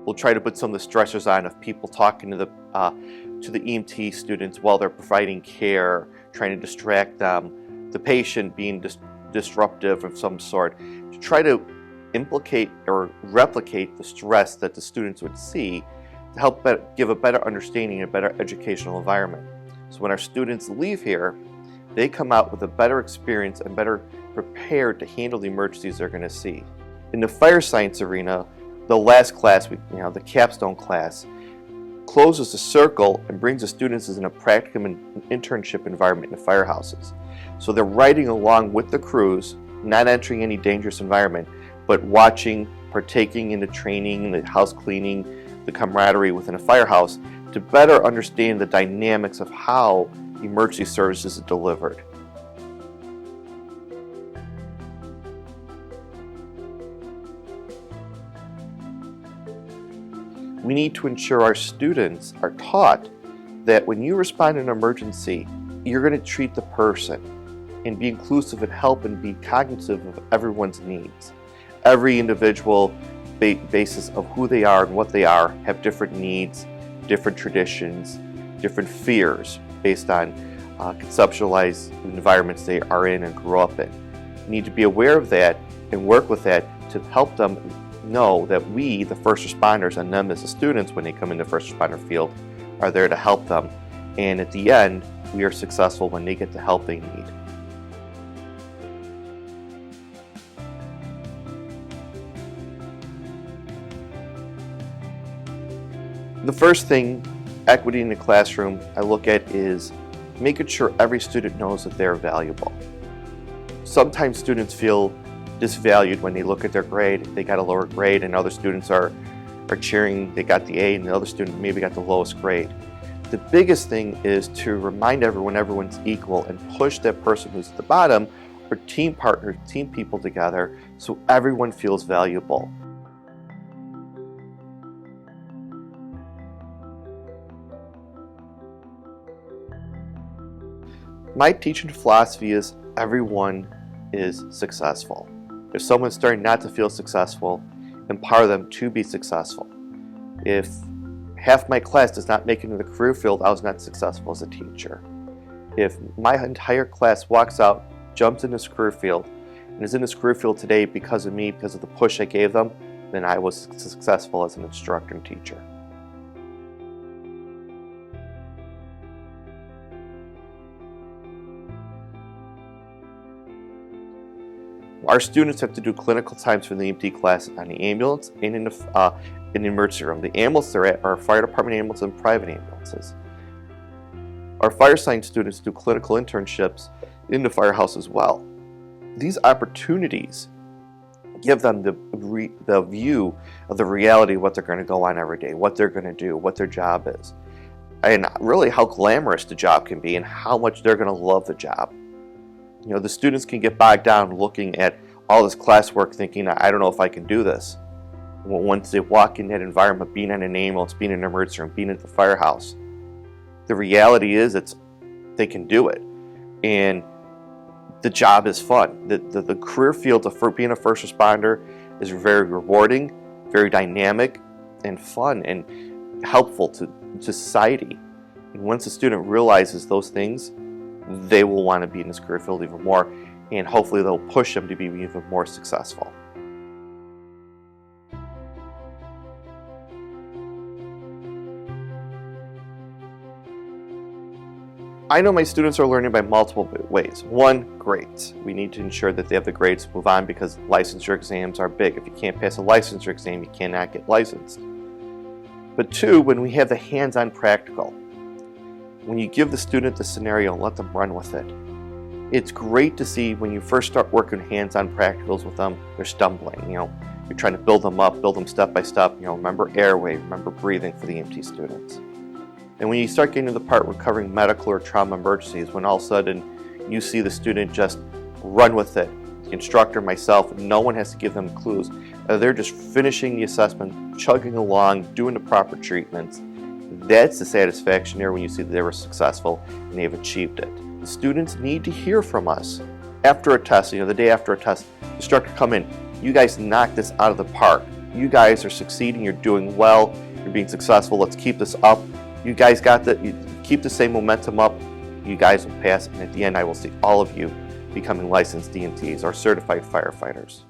We'll try to put some of the stressors on of people talking to the EMT students while they're providing care, trying to distract them, the patient being disruptive of some sort, to try to implicate or replicate the stress that the students would see to help give a better understanding and a better educational environment. So when our students leave here, they come out with a better experience and better prepared to handle the emergencies they're going to see. In the fire science arena, the last class, the capstone class, closes the circle and brings the students in a practicum and internship environment in the firehouses. So they're riding along with the crews, not entering any dangerous environment, but watching, partaking in the training, the house cleaning, the camaraderie within a firehouse to better understand the dynamics of how emergency services is delivered. We need to ensure our students are taught that when you respond to an emergency, you're going to treat the person and be inclusive and help and be cognitive of everyone's needs. Every individual basis of who they are and what they are have different needs, different traditions, different fears based on conceptualized environments they are in and grew up in. You need to be aware of that and work with that to help them know that we, the first responders, and them as the students when they come into first responder field, are there to help them. And at the end, we are successful when they get the help they need. The first thing, equity in the classroom, I look at is making sure every student knows that they're valuable. Sometimes students feel disvalued when they look at their grade. They got a lower grade and other students are cheering they got the A and the other student maybe got the lowest grade. The biggest thing is to remind everyone everyone's equal and push that person who's at the bottom or team partners, team people together so everyone feels valuable. My teaching philosophy is everyone is successful. If someone's starting not to feel successful, empower them to be successful. If half my class does not make it into the career field, I was not successful as a teacher. If my entire class walks out, jumps in this career field, and is in this career field today because of me, because of the push I gave them, then I was successful as an instructor and teacher. Our students have to do clinical times for the EMT class on the ambulance and in the emergency room. The ambulance they're at are fire department ambulances and private ambulances. Our fire science students do clinical internships in the firehouse as well. These opportunities give them the view of the reality of what they're going to go on every day, what they're going to do, what their job is, and really how glamorous the job can be and how much they're going to love the job. The students can get bogged down looking at all this classwork thinking, I don't know if I can do this. Once they walk in that environment, being in an ambulance, being in an emergency room, being at the firehouse, the reality is they can do it. And the job is fun. The career field of being a first responder is very rewarding, very dynamic, and fun, and helpful to society. And once a student realizes those things, they will want to be in this career field even more, and hopefully they'll push them to be even more successful. I know my students are learning by multiple ways. One, grades. We need to ensure that they have the grades to move on because licensure exams are big. If you can't pass a licensure exam, you cannot get licensed. But two, when we have the hands-on practical, when you give the student the scenario and let them run with it, it's great to see when you first start working hands-on practicals with them, they're stumbling. You're trying to build them up, build them step by step. Remember airway, remember breathing for the EMT students. And when you start getting to the part where covering medical or trauma emergencies, when all of a sudden you see the student just run with it, the instructor, myself, no one has to give them clues. They're just finishing the assessment, chugging along, doing the proper treatments. That's the satisfaction there when you see that they were successful and they have achieved it. The students need to hear from us. After a test, the day after a test, the instructor come in, you guys knocked this out of the park. You guys are succeeding, you're doing well, you're being successful, let's keep this up. You guys keep the same momentum up, you guys will pass, and at the end I will see all of you becoming licensed DMTs or certified firefighters.